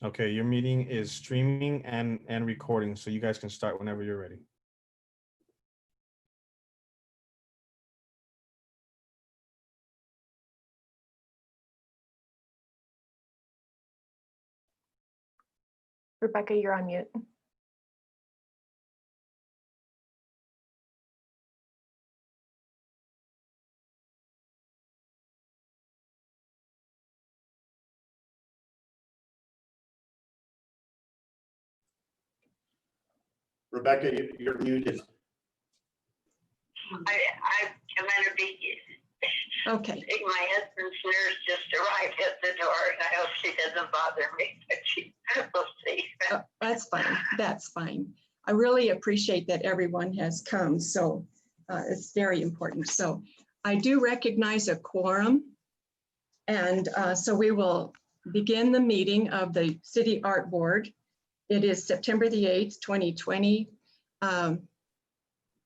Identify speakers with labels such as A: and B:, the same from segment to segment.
A: Okay, your meeting is streaming and recording, so you guys can start whenever you're ready.
B: Rebecca, you're on mute.
C: Rebecca, you're muted.
D: I'm gonna be,
E: Okay,
D: my husband's nurse just arrived at the door and I hope she doesn't bother me, but we'll see.
E: that's fine. That's fine. I really appreciate that everyone has come. So it's very important. So I do recognize a quorum. And so we will begin the meeting of the City Art Board. It is September the 8th, 2020.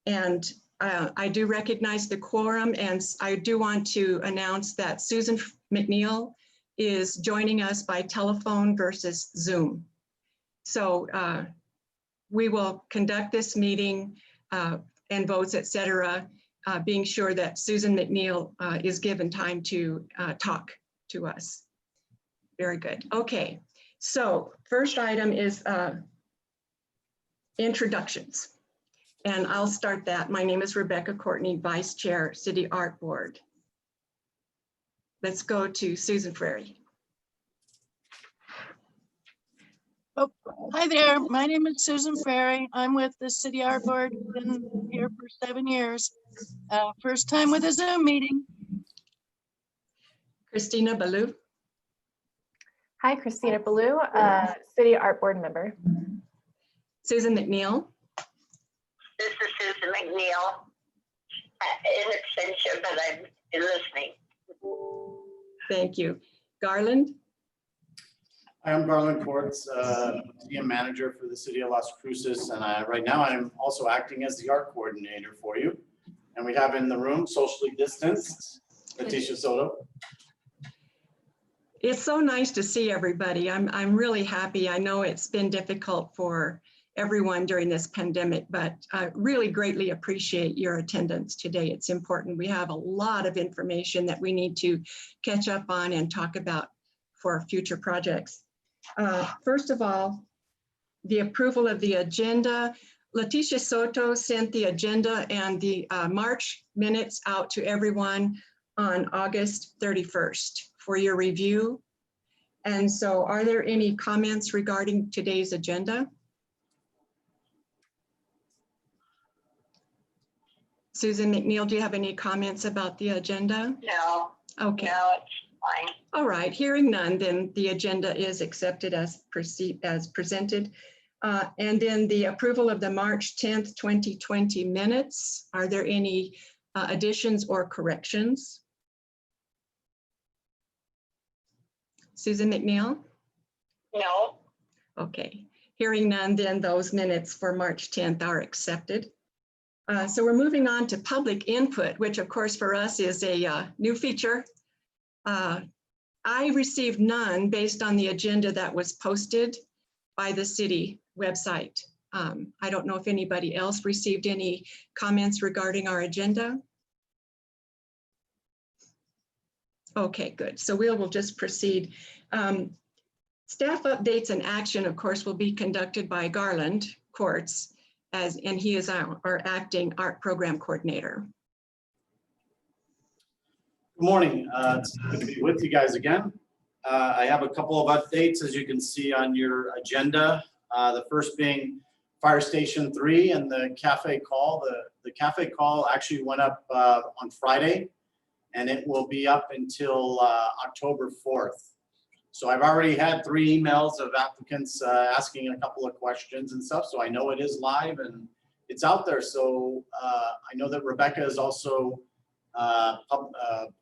E: And I do recognize the quorum, and I do want to announce that Susan McNeil is joining us by telephone versus Zoom. So we will conduct this meeting and votes, et cetera, being sure that Susan McNeil is given time to talk to us. Very good. Okay, so first item is introductions. And I'll start that. My name is Rebecca Courtney, Vice Chair, City Art Board. Let's go to Susan Frary.
F: Oh, hi there. My name is Susan Frary. I'm with the City Art Board. Been here for 7 years. First time with a Zoom meeting.
E: Christina Ballou.
B: Hi, Christina Ballou, City Art Board member.
E: Susan McNeil.
D: This is Susan McNeil, in extension, but I'm listening.
E: Thank you. Garland.
C: I'm Garland Courts, DM manager for the city of Las Cruces, and right now I'm also acting as the art coordinator for you. And we have in the room, socially distanced, Leticia Soto.
E: It's so nice to see everybody. I'm really happy. I know it's been difficult for everyone during this pandemic, but I really greatly appreciate your attendance today. It's important. We have a lot of information that we need to catch up on and talk about for future projects. First of all, the approval of the agenda. Leticia Soto sent the agenda and the March minutes out to everyone on August 31st for your review. And so are there any comments regarding today's agenda? Susan McNeil, do you have any comments about the agenda?
D: No,
E: Okay.
D: no, it's fine.
E: All right, hearing none, then the agenda is accepted as presented. And then the approval of the March 10th, 2020 minutes. Are there any additions or corrections? Susan McNeil?
D: No,
E: Okay, hearing none, then those minutes for March 10th are accepted. So we're moving on to public input, which of course for us is a new feature. I received none based on the agenda that was posted by the city website. I don't know if anybody else received any comments regarding our agenda. Okay, good. So we'll just proceed. Staff updates and action, of course, will be conducted by Garland Courts, and he is our acting art program coordinator.
C: Good morning. It's good to be with you guys again. I have a couple of updates, as you can see on your agenda. The first being Fire Station 3 and the cafe call. The cafe call actually went up on Friday, and it will be up until October 4th. So I've already had 3 emails of applicants asking a couple of questions and stuff. So I know it is live and it's out there. So I know that Rebecca has also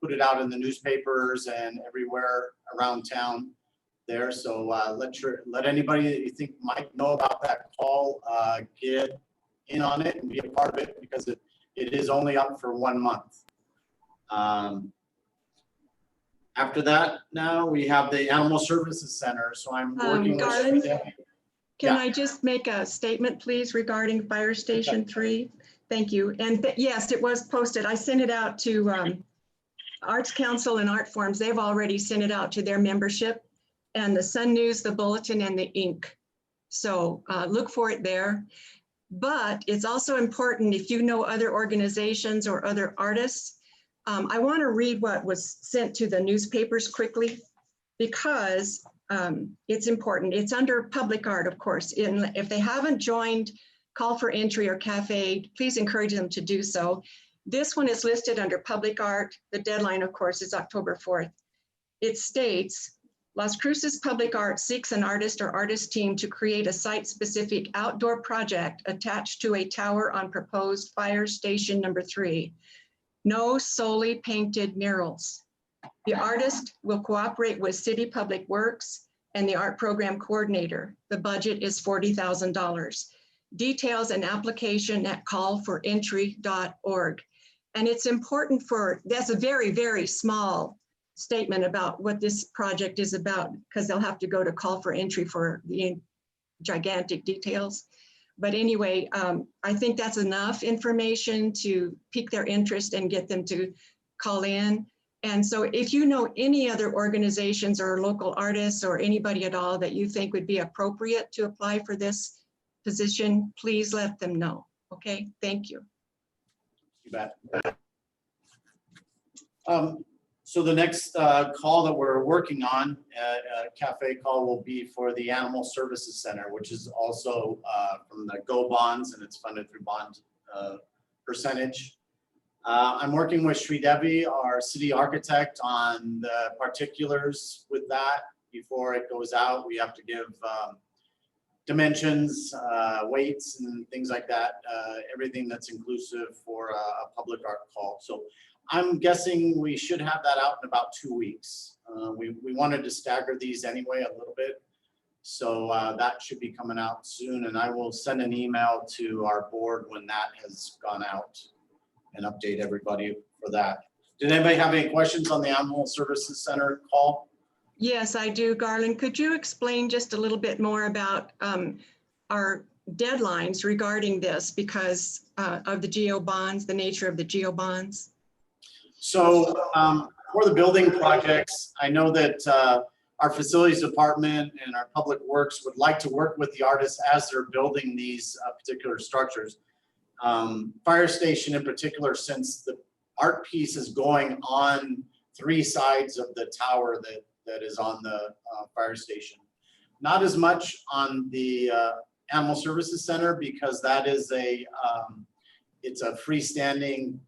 C: put it out in the newspapers and everywhere around town there. So let anybody that you think might know about that call get in on it and be a part of it, because it is only up for 1 month. After that, now we have the Animal Services Center, so I'm working with.
E: Garland? Can
C: Yeah.
E: I just make a statement, please, regarding Fire Station 3? Thank you. And yes, it was posted. I sent it out to Arts Council and Art Forms. They've already sent it out to their membership, and the Sun News, the Bulletin, and the Ink. So look for it there. But it's also important, if you know other organizations or other artists, I want to read what was sent to the newspapers quickly, because it's important. It's under public art, of course. If they haven't joined Call for Entry or Cafe, please encourage them to do so. This one is listed under public art. The deadline, of course, is October 4th. It states, Las Cruces Public Art seeks an artist or artist team to create a site-specific outdoor project attached to a tower on proposed Fire Station number 3. No solely painted murals. The artist will cooperate with City Public Works and the art program coordinator. The budget is $40,000. Details and application at callforentry.org. And it's important that's a very, very small statement about what this project is about, because they'll have to go to Call for Entry for the gigantic details. But anyway, I think that's enough information to pique their interest and get them to call in. And so if you know any other organizations or local artists or anybody at all that you think would be appropriate to apply for this position, please let them know. Okay, thank you.
C: You bet. So the next call that we're working on, cafe call, will be for the Animal Services Center, which is also from the GO bonds, and it's funded through bond percentage. I'm working with Sri Devi, our city architect, on the particulars with that. Before it goes out, we have to give dimensions, weights, and things like that, everything that's inclusive for a public art call. So I'm guessing we should have that out in about 2 weeks. We wanted to stagger these anyway a little bit. So that should be coming out soon, and I will send an email to our board when that has gone out and update everybody for that. Did anybody have any questions on the Animal Services Center call?
E: Yes, I do, Garland. Could you explain just a little bit more about our deadlines regarding this, because of the GO bonds, the nature of the GO bonds?
C: So for the building projects, I know that our facilities department and our public works would like to work with the artists as they're building these particular structures. Fire station in particular, since the art piece is going on 3 sides of the tower that is on the fire station. Not as much on the Animal Services Center, because that is it's a freestanding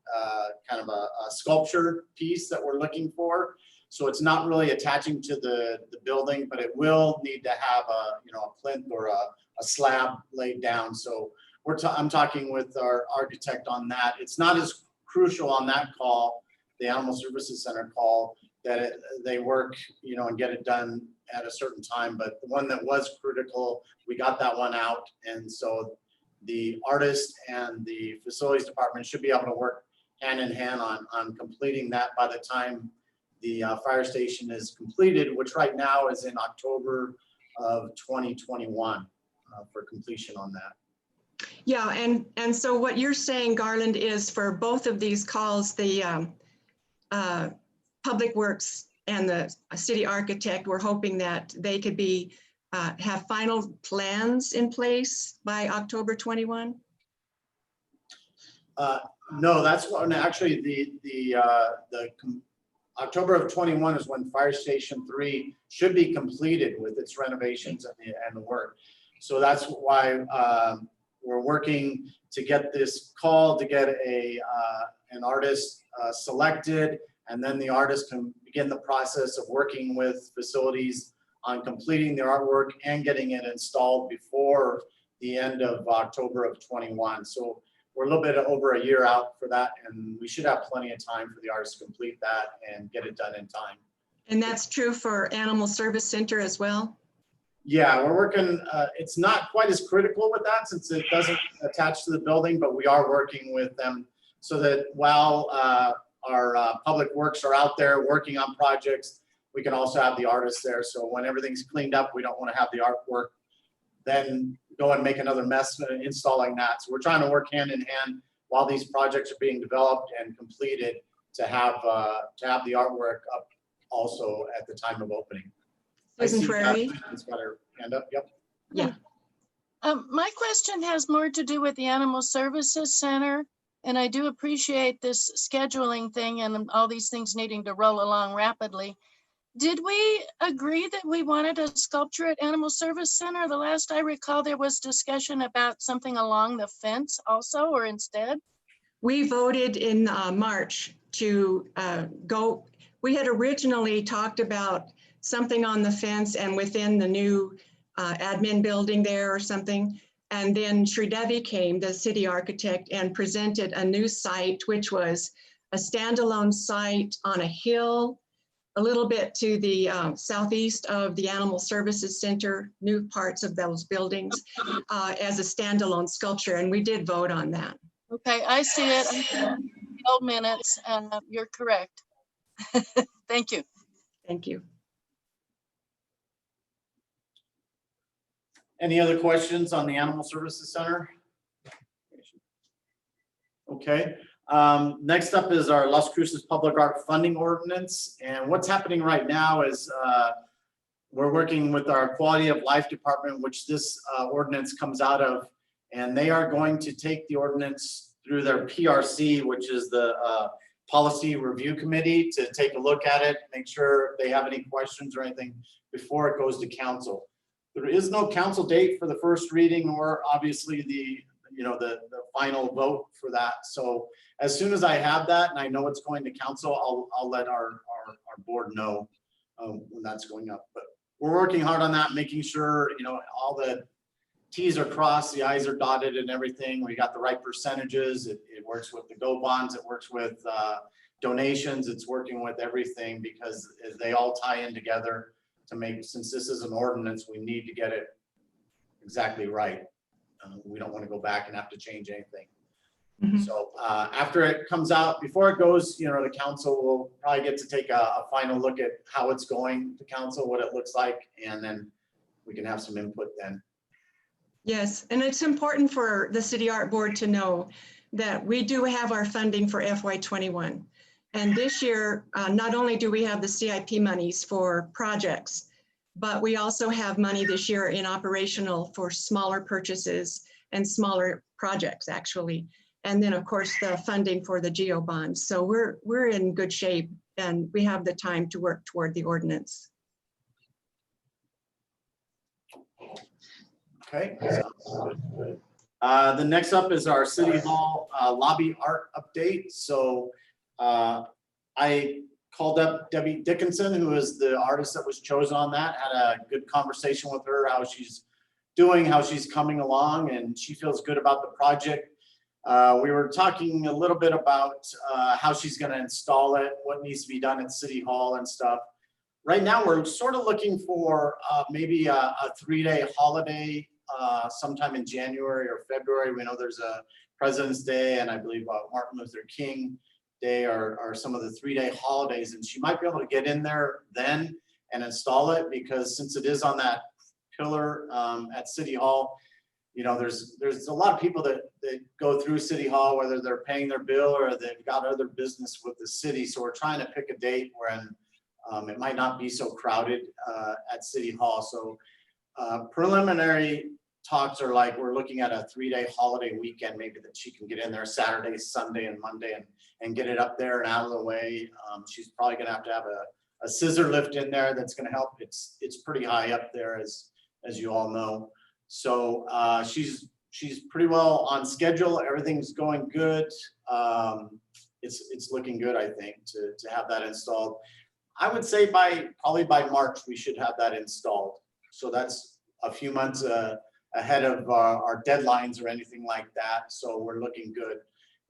C: kind of a sculpture piece that we're looking for. So it's not really attaching to the building, but it will need to have a plinth or a slab laid down. So I'm talking with our architect on that. It's not as crucial on that call, the Animal Services Center call, that they work, and get it done at a certain time. But the one that was critical, we got that one out. And so the artist and the facilities department should be able to work hand in hand on completing that by the time the fire station is completed, which right now is in October of 2021 for completion on that.
E: Yeah, and so what you're saying, Garland, is for both of these calls, the Public Works and the city architect, we're hoping that they could be have final plans in place by October 21?
C: No, that's when actually the October of 21 is when Fire Station 3 should be completed with its renovations and the work. So that's why we're working to get this call, to get an artist selected, and then the artist can begin the process of working with facilities on completing their artwork and getting it installed before the end of October of 21. So we're a little bit over a year out for that, and we should have plenty of time for the artist to complete that and get it done in time.
E: And that's true for Animal Service Center as well?
C: Yeah, we're working, it's not quite as critical with that since it doesn't attach to the building, but we are working with them so that while our public works are out there working on projects, we can also have the artists there. So when everything's cleaned up, we don't want to have the artwork then go and make another mess installing that. So we're trying to work hand in hand while these projects are being developed and completed to have the artwork up also at the time of opening.
E: Susan Frary.
C: It's got her hand up. Yep.
E: Yeah.
F: My question has more to do with the Animal Services Center, and I do appreciate this scheduling thing and all these things needing to roll along rapidly. Did we agree that we wanted a sculpture at Animal Service Center? The last I recall, there was discussion about something along the fence also, or instead?
E: We voted in March to go. We had originally talked about something on the fence and within the new admin building there or something. And then Sridevi came, the city architect, and presented a new site, which was a standalone site on a hill, a little bit to the southeast of the Animal Services Center, new parts of those buildings as a standalone sculpture. And we did vote on that.
F: Okay, I see it. I see it in the old minutes. You're correct. Thank you.
E: Thank you.
C: Any other questions on the Animal Services Center? Okay. Next up is our Las Cruces Public Art Funding Ordinance. And what's happening right now is we're working with our Quality of Life Department, which this ordinance comes out of, and they are going to take the ordinance through their PRC, which is the Policy Review Committee, to take a look at it, make sure if they have any questions or anything before it goes to council. There is no council date for the first reading or obviously the final vote for that. So as soon as I have that and I know it's going to council, I'll let our board know when that's going up. But we're working hard on that, making sure all the T's are crossed, the I's are dotted and everything. We got the right percentages. It works with the GO bonds. It works with donations. It's working with everything because they all tie in together to make, since this is an ordinance, we need to get it exactly right. We don't want to go back and have to change anything.
E: Mm-hmm.
C: So after it comes out, before it goes, the council will probably get to take a final look at how it's going to council, what it looks like, and then we can have some input then.
E: Yes, and it's important for the City Art Board to know that we do have our funding for FY21. And this year, not only do we have the CIP monies for projects, but we also have money this year in operational for smaller purchases and smaller projects, actually. And then, of course, the funding for the GEO bonds. So we're in good shape and we have the time to work toward the ordinance.
C: Okay. The next up is our City Hall lobby art update. So I called up Debbie Dickinson, who is the artist that was chosen on that, had a good conversation with her, how she's doing, how she's coming along, and she feels good about the project. We were talking a little bit about how she's going to install it, what needs to be done at City Hall and stuff. Right now, we're sort of looking for maybe a 3-day holiday sometime in January or February. We know there's a President's Day and I believe Martin Luther King Day are some of the 3-day holidays, and she might be able to get in there then and install it, because since it is on that pillar at City Hall, there's a lot of people that go through City Hall, whether they're paying their bill or they've got other business with the city. So we're trying to pick a date when it might not be so crowded at City Hall. So preliminary talks are like, we're looking at a 3-day holiday weekend, maybe that she can get in there Saturday, Sunday, and Monday and get it up there and out of the way. She's probably gonna have a scissor lift in there that's gonna help. It's pretty high up there, as you all know. So she's pretty well on schedule. Everything's going good. It's looking good, I think, to have that installed. I would say probably by March, we should have that installed. So that's a few months ahead of our deadlines or anything like that. So we're looking good.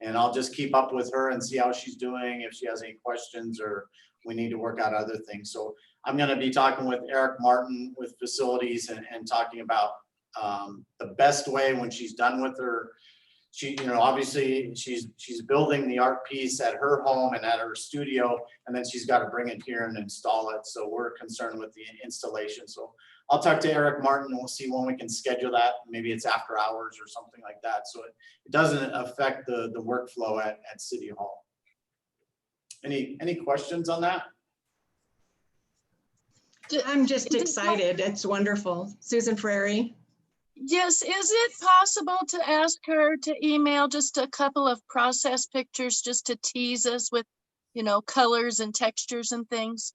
C: And I'll just keep up with her and see how she's doing, if she has any questions or we need to work out other things. So I'm going to be talking with Eric Martin with facilities and talking about the best way when she's done with her she, obviously she's building the art piece at her home and at her studio, and then she's got to bring it here and install it. So we're concerned with the installation. So I'll talk to Eric Martin and we'll see when we can schedule that. Maybe it's after hours or something like that. So it doesn't affect the workflow at City Hall. Any questions on that?
E: I'm just excited. It's wonderful. Susan Frary.
F: Yes, is it possible to ask her to email just a couple of process pictures just to tease us with, colors and textures and things?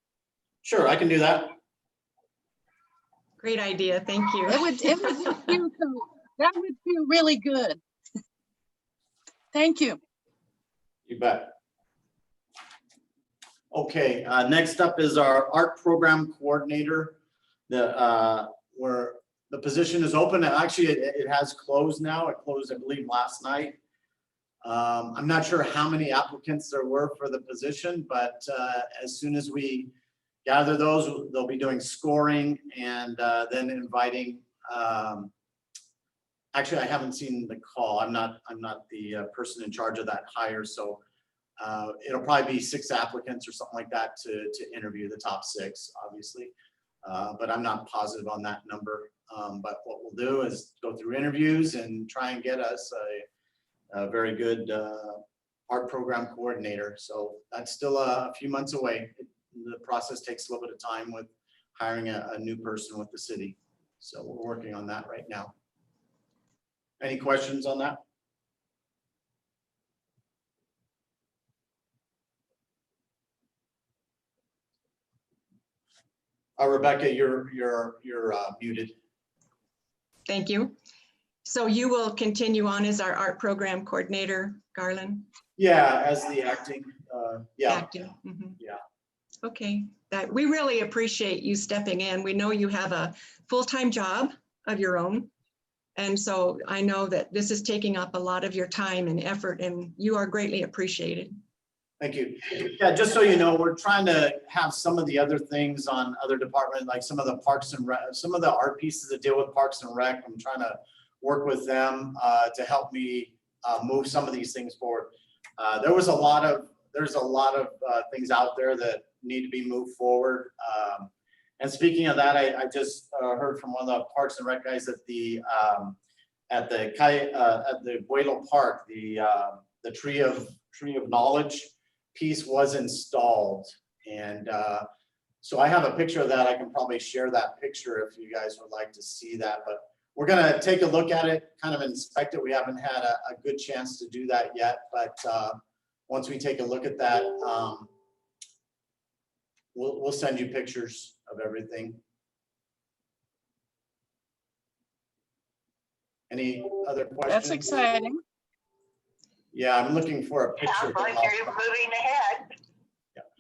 C: Sure, I can do that.
E: Great idea. Thank you.
F: It would feel that would feel really good. Thank you.
C: You bet. Okay, next up is our art program coordinator. Where the position is open, and actually it has closed now. It closed, I believe, last night. I'm not sure how many applicants there were for the position, but as soon as we gather those, they'll be doing scoring and then inviting. Actually, I haven't seen the call. I'm not the person in charge of that hire, so it'll probably be 6 applicants or something like that to interview the top 6, obviously. But I'm not positive on that number. But what we'll do is go through interviews and try and get us a very good art program coordinator. So that's still a few months away. The process takes a little bit of time with hiring a new person with the city. So we're working on that right now. Any questions on that? Rebecca, you're muted.
E: Thank you. So you will continue on as our art program coordinator, Garland?
C: Yeah, as the acting, yeah.
E: Acting. Mhm.
C: Yeah.
E: Okay, we really appreciate you stepping in. We know you have a full-time job of your own. And so I know that this is taking up a lot of your time and effort, and you are greatly appreciated.
C: Thank you. Yeah, just so you know, we're trying to have some of the other things on other departments, like some of the Parks and Rec, some of the art pieces that deal with Parks and Rec. I'm trying to work with them to help me move some of these things forward. There's a lot of things out there that need to be moved forward. And speaking of that, I just heard from one of the Parks and Rec guys at the Buelo Park, the tree of knowledge piece was installed, and so I have a picture of that. I can probably share that picture if you guys would like to see that, but we're gonna take a look at it, kind of inspect it. We haven't had a good chance to do that yet, but once we take a look at that, we'll send you pictures of everything. Any other questions?
F: That's exciting.
C: Yeah, I'm looking for a picture.
D: Sounds like you're moving ahead.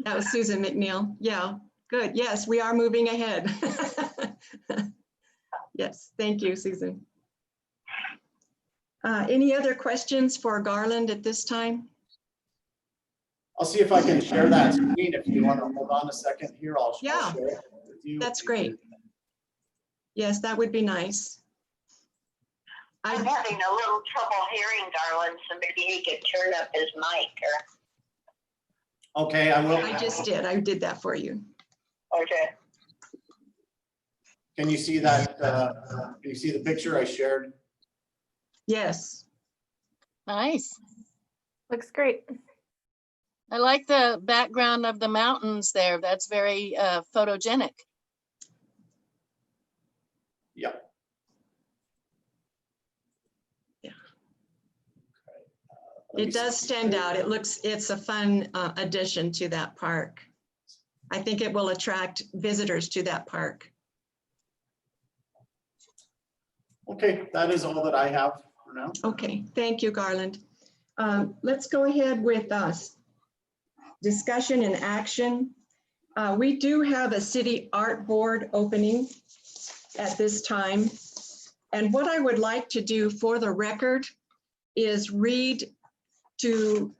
E: That was Susan McNeil. Yeah, good. Yes, we are moving ahead. Yes, thank you, Susan. Any other questions for Garland at this time?
C: I'll see if I can share that screen. If you want to hold on a second here, I'll
E: Yeah,
C: share it with you.
E: that's great. Yes, that would be nice.
D: I'm having a little trouble hearing Garland, so maybe he could turn up his mic or.
C: Okay, I will.
E: I just did. I did that for you.
D: Okay.
C: Can you see that? Can you see the picture I shared?
E: Yes.
F: Nice.
B: Looks great.
F: I like the background of the mountains there. That's very photogenic.
C: Yep.
E: It does stand out. It's a fun addition to that park. I think it will attract visitors to that park.
C: Okay, that is all that I have for now.
E: Okay, thank you, Garland. Let's go ahead with us. Discussion and action. We do have a city art board opening at this time. And what I would like to do for the record is read to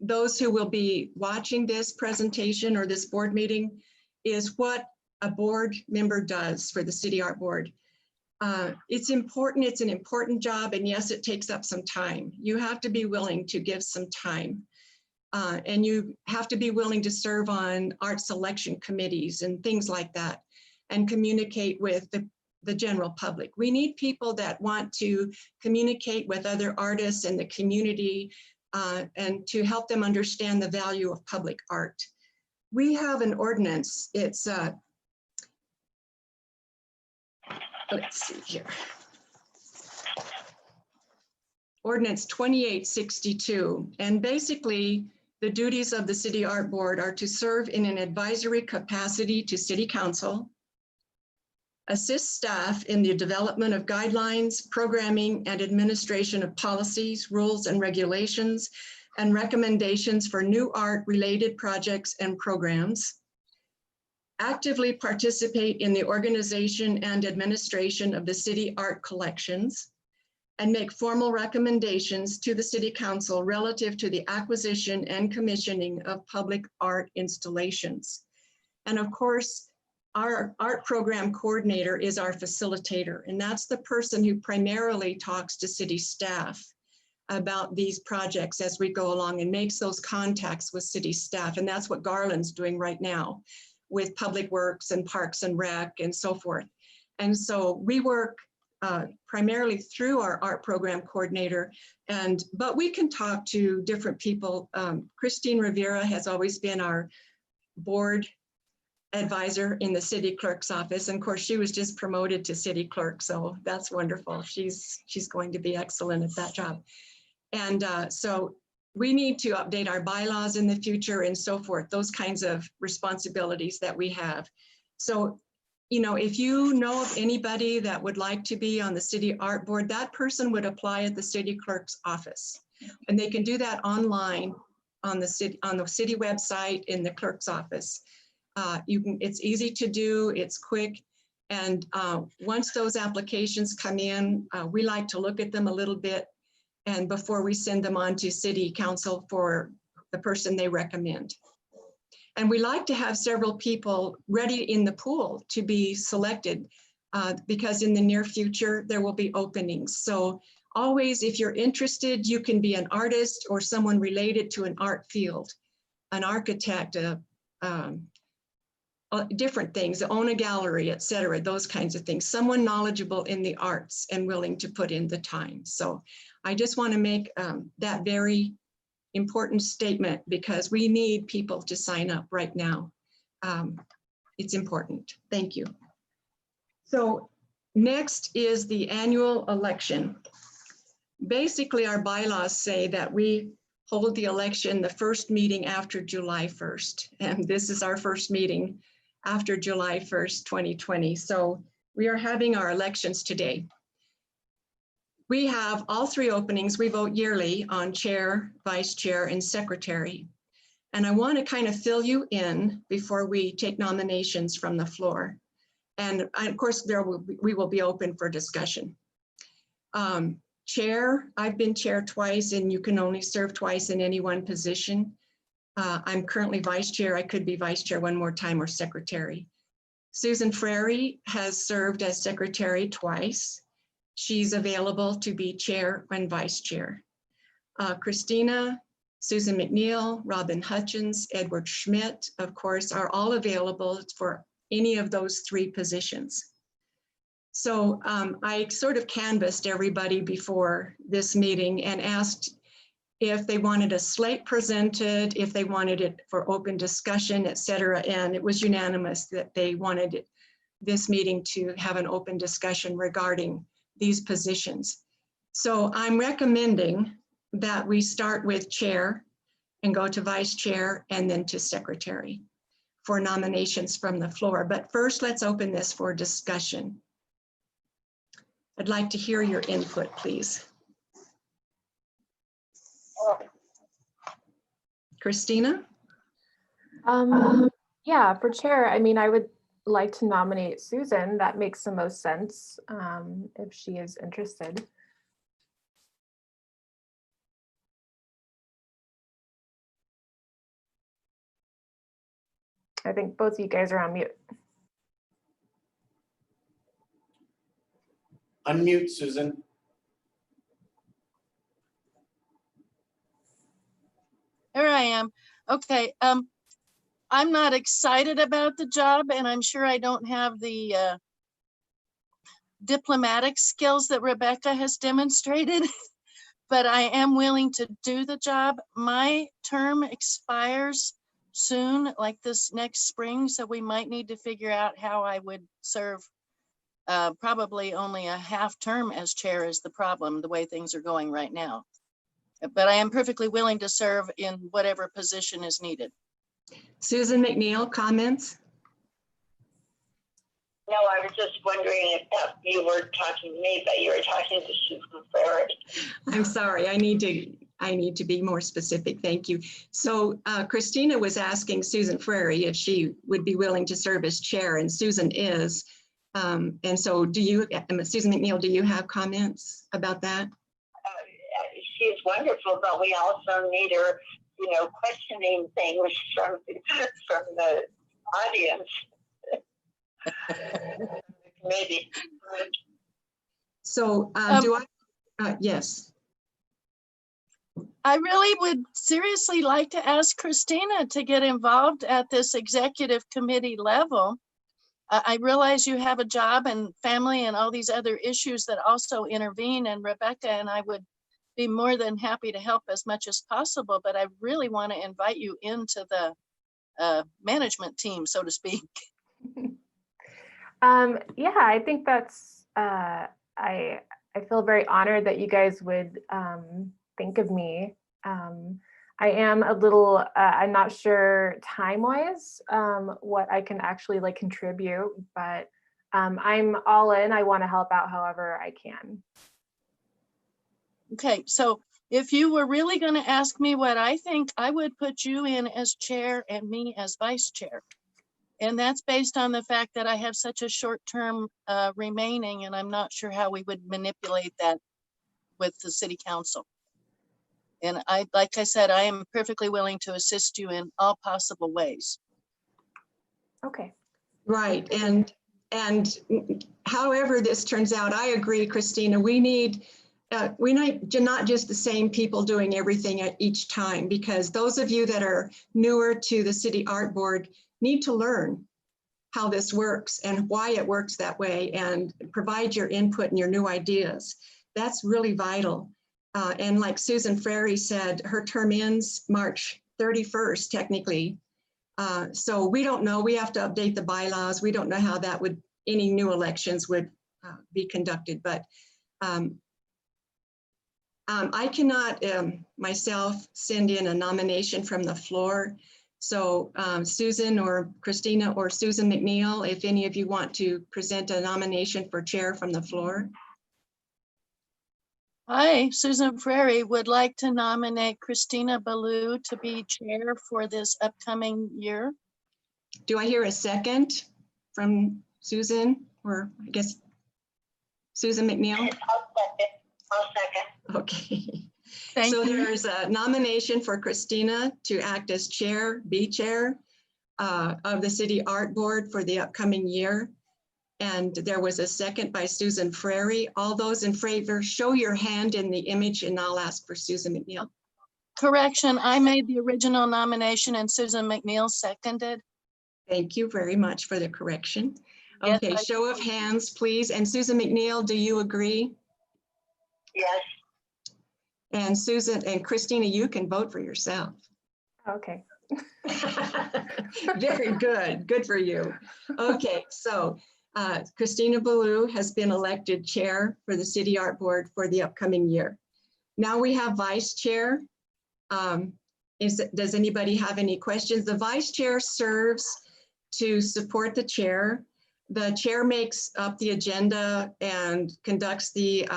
E: those who will be watching this presentation or this board meeting is what a board member does for the City Art Board. It's important, it's an important job, and yes, it takes up some time. You have to be willing to give some time. And you have to be willing to serve on art selection committees and things like that, and communicate with the general public. We need people that want to communicate with other artists in the community and to help them understand the value of public art. We have an ordinance. It's, let's see here. Ordinance 2862. And basically, the duties of the City Art Board are to serve in an advisory capacity to City Council, assist staff in the development of guidelines, programming, and administration of policies, rules, and regulations, and recommendations for new art-related projects and programs, actively participate in the organization and administration of the city art collections, and make formal recommendations to the City Council relative to the acquisition and commissioning of public art installations. And of course, our art program coordinator is our facilitator, and that's the person who primarily talks to city staff about these projects as we go along and makes those contacts with city staff. And that's what Garland's doing right now with Public Works and Parks and Rec and so forth. And so we work primarily through our art program coordinator, but we can talk to different people. Christine Rivera has always been our board advisor in the city clerk's office. And of course, she was just promoted to city clerk, so that's wonderful. She's going to be excellent at that job. And so we need to update our bylaws in the future and so forth, those kinds of responsibilities that we have. So, you know, if you know of anybody that would like to be on the City Art Board, that person would apply at the city clerk's office. And they can do that online on the city website in the clerk's office. It's easy to do, it's quick. And once those applications come in, we like to look at them a little bit and before we send them on to City Council for the person they recommend. And we like to have several people ready in the pool to be selected because in the near future, there will be openings. So always, if you're interested, you can be an artist or someone related to an art field, an architect, different things, own a gallery, et cetera, those kinds of things. Someone knowledgeable in the arts and willing to put in the time. So I just want to make that very important statement because we need people to sign up right now. It's important. Thank you. So next is the annual election. Basically, our bylaws say that we hold the election the first meeting after July 1st. And this is our first meeting after July 1st, 2020. So we are having our elections today. We have all three openings. We vote yearly on chair, vice chair, and secretary. And I want to kind of fill you in before we take nominations from the floor. And of course, we will be open for discussion. Chair, I've been chair twice, and you can only serve twice in any one position. I'm currently vice chair. I could be vice chair one more time or secretary. Susan Frary has served as secretary twice. She's available to be chair and vice chair. Christina, Susan McNeil, Robin Hutchins, Edward Schmidt, of course, are all available for any of those three positions. So I sort of canvassed everybody before this meeting and asked if they wanted a slate presented, if they wanted it for open discussion, et cetera. And it was unanimous that they wanted this meeting to have an open discussion regarding these positions. So I'm recommending that we start with chair and go to vice chair and then to secretary for nominations from the floor. But first, let's open this for discussion. I'd like to hear your input, please. Christina?
B: Yeah, for chair, I mean, I would like to nominate Susan. That makes the most sense if she is interested. I think both of you guys are on mute.
C: Unmute, Susan.
F: Here I am. Okay, I'm not excited about the job, and I'm sure I don't have the diplomatic skills that Rebecca has demonstrated, but I am willing to do the job. My term expires soon, like this next spring, so we might need to figure out how I would serve. Probably only a half term as chair is the problem, the way things are going right now. But I am perfectly willing to serve in whatever position is needed.
E: Susan McNeil, comments?
D: No, I was just wondering if you were talking to me, but you were talking to Susan Ferry.
E: I'm sorry, I need to be more specific. Thank you. So Christina was asking Susan Frary if she would be willing to serve as chair, and Susan is. And so do you, Susan McNeil, do you have comments about that?
D: She's wonderful, but we also need her, questioning things from the audience. Maybe.
E: So yes.
F: I really would seriously like to ask Christina to get involved at this executive committee level. I realize you have a job and family and all these other issues that also intervene, and Rebecca and I would be more than happy to help as much as possible, but I really want to invite you into the management team, so to speak.
B: Yeah, I think that's, I feel very honored that you guys would think of me. I am a little, I'm not sure time-wise what I can actually contribute, but I'm all in. I want to help out however I can.
F: Okay, so if you were really going to ask me what I think, I would put you in as chair and me as vice chair. And that's based on the fact that I have such a short term remaining, and I'm not sure how we would manipulate that with the city council. And like I said, I am perfectly willing to assist you in all possible ways.
B: Okay.
E: Right, and however this turns out, I agree, Christina, we need not just the same people doing everything at each time, because those of you that are newer to the City Art Board need to learn how this works and why it works that way, and provide your input and your new ideas. That's really vital. And like Susan Frary said, her term ends March 31st, technically. So we don't know, we have to update the bylaws. We don't know how that would, any new elections would be conducted, but I cannot myself send in a nomination from the floor. So Susan or Christina or Susan McNeil, if any of you want to present a nomination for chair from the floor.
F: I, Susan Frary, would like to nominate Christina Ballou to be chair for this upcoming year.
E: Do I hear a second from Susan, or I guess Susan McNeil?
D: I'll second.
E: Okay.
F: Thank
E: So
F: you.
E: there's a nomination for Christina to act as chair, be chair of the City Art Board for the upcoming year. And there was a second by Susan Frary. All those in favor, show your hand in the image, and I'll ask for Susan McNeil.
F: Correction, I made the original nomination and Susan McNeil seconded.
E: Thank you very much for the correction.
F: Yes,
E: Okay, show of hands, please. And Susan McNeil, do you agree?
D: Yes.
E: And Susan and Christina, you can vote for yourself.
B: Okay.
E: Very good. Good for you. Okay, so Christina Ballou has been elected chair for the City Art Board for the upcoming year. Now we have vice chair. Does anybody have any questions? The vice chair serves to support the chair. The chair makes up the agenda and conducts the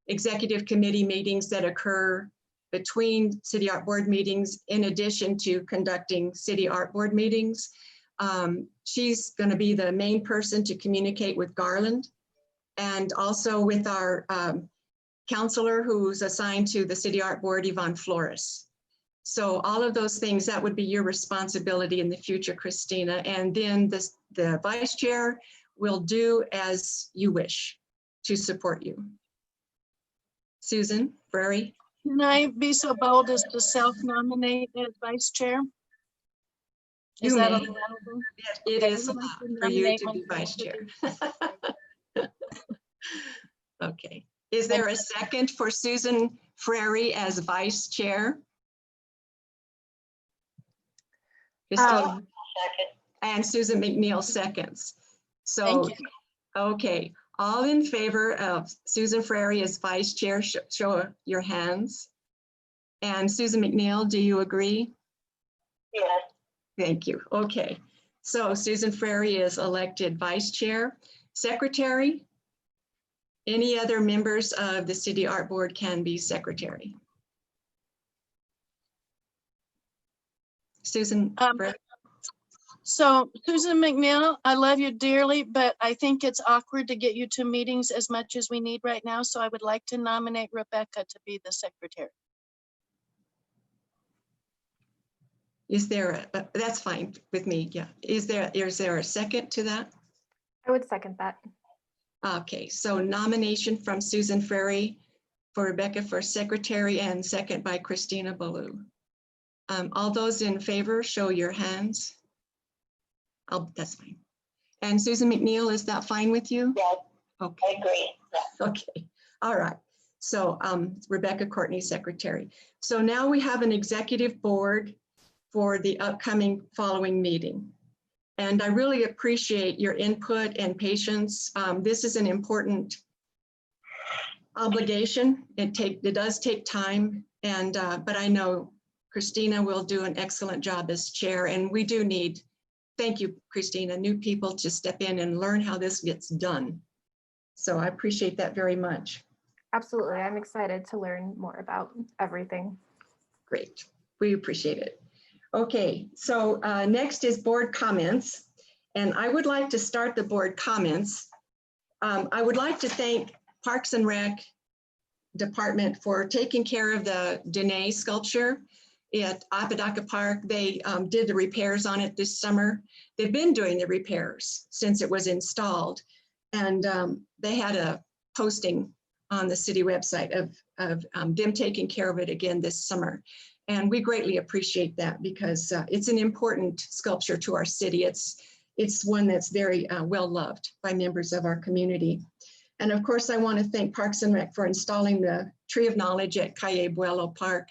E: executive committee meetings that occur between City Art Board meetings, in addition to conducting City Art Board meetings. She's going to be the main person to communicate with Garland, and also with our counselor who's assigned to the City Art Board, Yvonne Flores. So all of those things, that would be your responsibility in the future, Christina. And then the vice chair will do as you wish. to support you? Susan Frary?
F: Can I be so bold as to self-nominate as vice chair? Is
E: You
F: that
E: may.
F: allowable?
E: It
F: Okay,
E: is
F: I would like
E: allowed for you
F: nominate
E: to be
F: myself
E: vice
F: to
E: chair.
F: be vice chair.
E: Okay. Is there a second for Susan Frary as vice chair? Christine
D: Second.
E: and Susan McNeil seconds. So,
F: Thank you.
E: okay, all in favor of Susan Frary as vice chair, show your hands. And Susan McNeil, do you agree?
D: Yes.
E: Thank you. Okay, so Susan Frary is elected vice chair. Secretary? Any other members of the City Art Board can be secretary. Susan Frary?
F: So Susan McNeil, I love you dearly, but I think it's awkward to get you to meetings as much as we need right now. So I would like to nominate Rebecca to be the secretary.
E: Is there, that's fine with me, yeah. Is there a second to that?
B: I would second that.
E: Okay, so nomination from Susan Frary for Rebecca for secretary and second by Christina Ballou. All those in favor, show your hands. Oh, that's fine. And Susan McNeil, is that fine with you?
D: Yes,
E: Okay.
D: I agree. Yeah.
E: Okay, all right. So Rebecca Courtney, secretary. So now we have an executive board for the upcoming following meeting. And I really appreciate your input and patience. This is an important obligation. It does take time, and but I know Christina will do an excellent job as chair, and we do need, thank you, Christina, new people to step in and learn how this gets done. So I appreciate that very much.
B: Absolutely. I'm excited to learn more about everything.
E: Great, we appreciate it. Okay, so next is board comments. And I would like to start the board comments. I would like to thank Parks and Rec Department for taking care of the Dene sculpture at Apodaca Park. They did the repairs on it this summer. They've been doing the repairs since it was installed. And they had a posting on the city website of them taking care of it again this summer. And we greatly appreciate that because it's an important sculpture to our city. It's one that's very well loved by members of our community. And of course, I want to thank Parks and Rec for installing the Tree of Knowledge at Calle Buelo Park.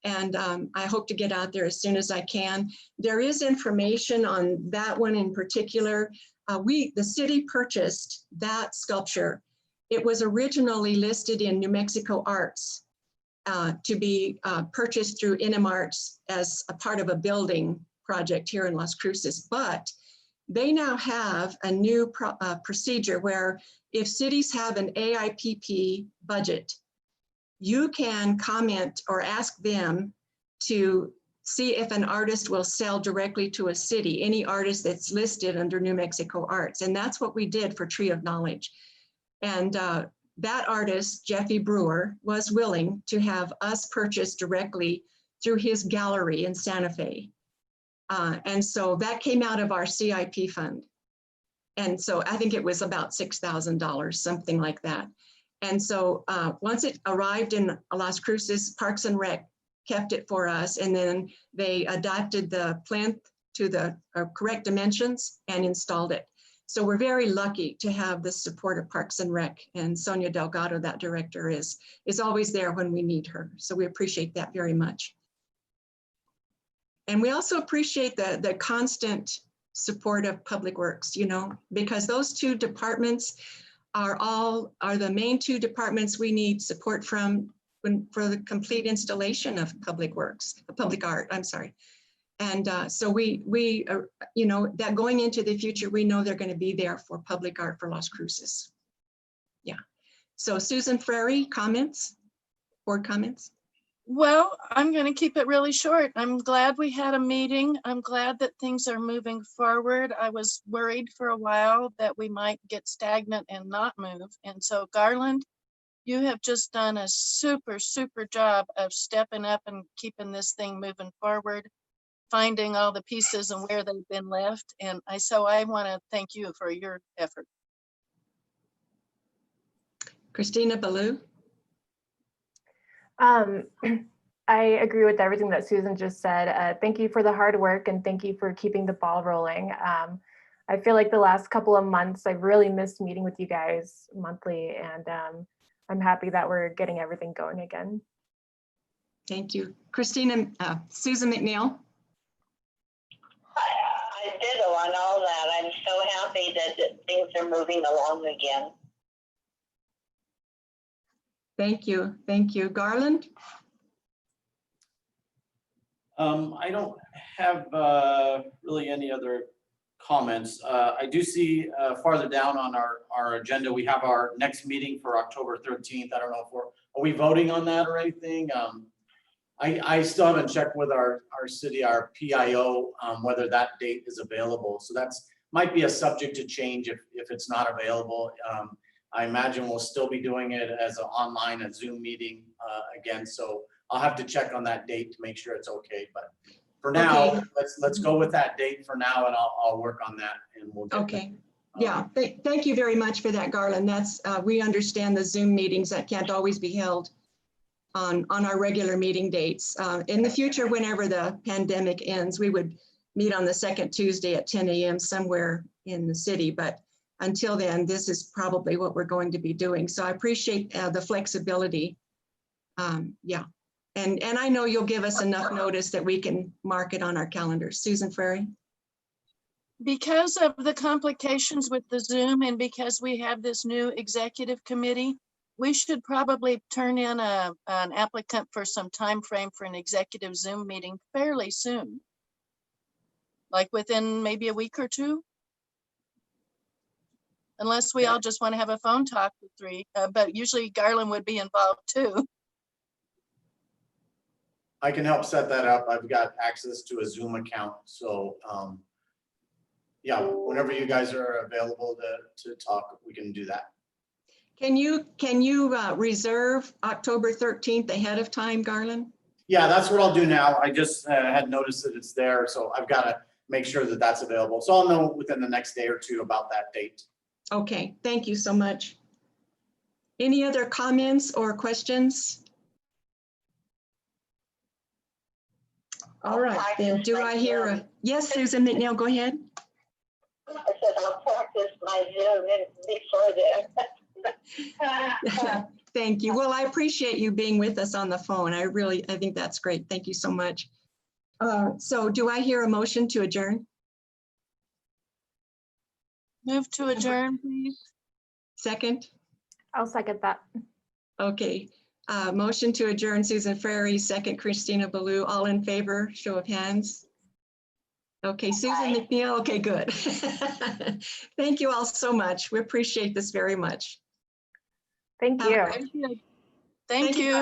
E: And I hope to get out there as soon as I can. There is information on that one in particular. The city purchased that sculpture. It was originally listed in New Mexico Arts to be purchased through NM Arts as a part of a building project here in Las Cruces. But they now have a new procedure where if cities have an AIPP budget, you can comment or ask them to see if an artist will sell directly to a city, any artist that's listed under New Mexico Arts. And that's what we did for Tree of Knowledge. And that artist, Jeffy Brewer, was willing to have us purchase directly through his gallery in Santa Fe. And so that came out of our CIP fund. And so I think it was about $6,000, something like that. And so once it arrived in Las Cruces, Parks and Rec kept it for us. And then they adapted the plinth to the correct dimensions and installed it. So we're very lucky to have the support of Parks and Rec, and Sonia Delgado, that director, is always there when we need her. So we appreciate that very much. And we also appreciate the constant support of Public Works, you know, because those two departments are the main two departments we need support from for the complete installation of Public Works, Public Art, I'm sorry. And so we you know, that going into the future, we know they're going to be there for Public Art for Las Cruces. Yeah. So Susan Frary, comments, board comments?
F: Well, I'm going to keep it really short. I'm glad we had a meeting. I'm glad that things are moving forward. I was worried for a while that we might get stagnant and not move. And so Garland, you have just done a super, super job of stepping up and keeping this thing moving forward, finding all the pieces and where they've been left. And so I want to thank you for your effort.
E: Christina Ballou?
B: I agree with everything that Susan just said. Thank you for the hard work and thank you for keeping the ball rolling. I feel like the last couple of months, I've really missed meeting with you guys monthly, and I'm happy that we're getting everything going again.
E: Thank you. Christina, Susan McNeil?
D: I ditto on all that. I'm so happy that things are moving along again.
E: Thank you. Thank you. Garland?
C: I don't have really any other comments. I do see farther down on our agenda, we have our next meeting for October 13th. I don't know if are we voting on that or anything? I still haven't checked with our city, our PIO, whether that date is available. So that's might be a subject to change if it's not available. I imagine we'll still be doing it as an online, a Zoom meeting again. So I'll have to check on that date to make sure it's okay. But for now,
E: Okay.
C: let's go with that date for now, and I'll work on that, and we'll get
E: Okay. Yeah. Thank you very much for that, Garland. That's we understand the Zoom meetings that can't always be held on our regular meeting dates. In the future, whenever the pandemic ends, we would meet on the second Tuesday at 10 a.m. somewhere in the city. But until then, this is probably what we're going to be doing. So I appreciate the flexibility. Yeah. And I know you'll give us enough notice that we can mark it on our calendars. Susan Frary?
F: Because of the complications with the Zoom and because we have this new executive committee, we should probably turn in an applicant for some time frame for an executive Zoom meeting fairly soon. Like within maybe a week or two. Unless we all just want to have a phone talk with three, but usually Garland would be involved too.
C: I can help set that up. I've got access to a Zoom account. So yeah, whenever you guys are available to talk, we can do that.
E: Can you reserve October 13th ahead of time, Garland?
C: Yeah, that's what I'll do now. I just had noticed that it's there. So I've got to make sure that that's available. So I'll know within the next day or two about that date.
E: Okay, thank you so much. Any other comments or questions? All right, then do I hear a, yes, Susan McNeil, go ahead.
D: I said I'll practice my Zoom before then.
E: Thank you. Well, I appreciate you being with us on the phone. I think that's great. Thank you so much. So do I hear a motion to adjourn?
F: Move to adjourn, please.
E: Second?
B: I'll second that.
E: Okay. Motion to adjourn, Susan Frary, second, Christina Ballou. All in favor, show of hands. Okay, Susan McNeil. Okay, good. Thank you all so much. We appreciate this very much.
B: Thank you.
F: Thank you.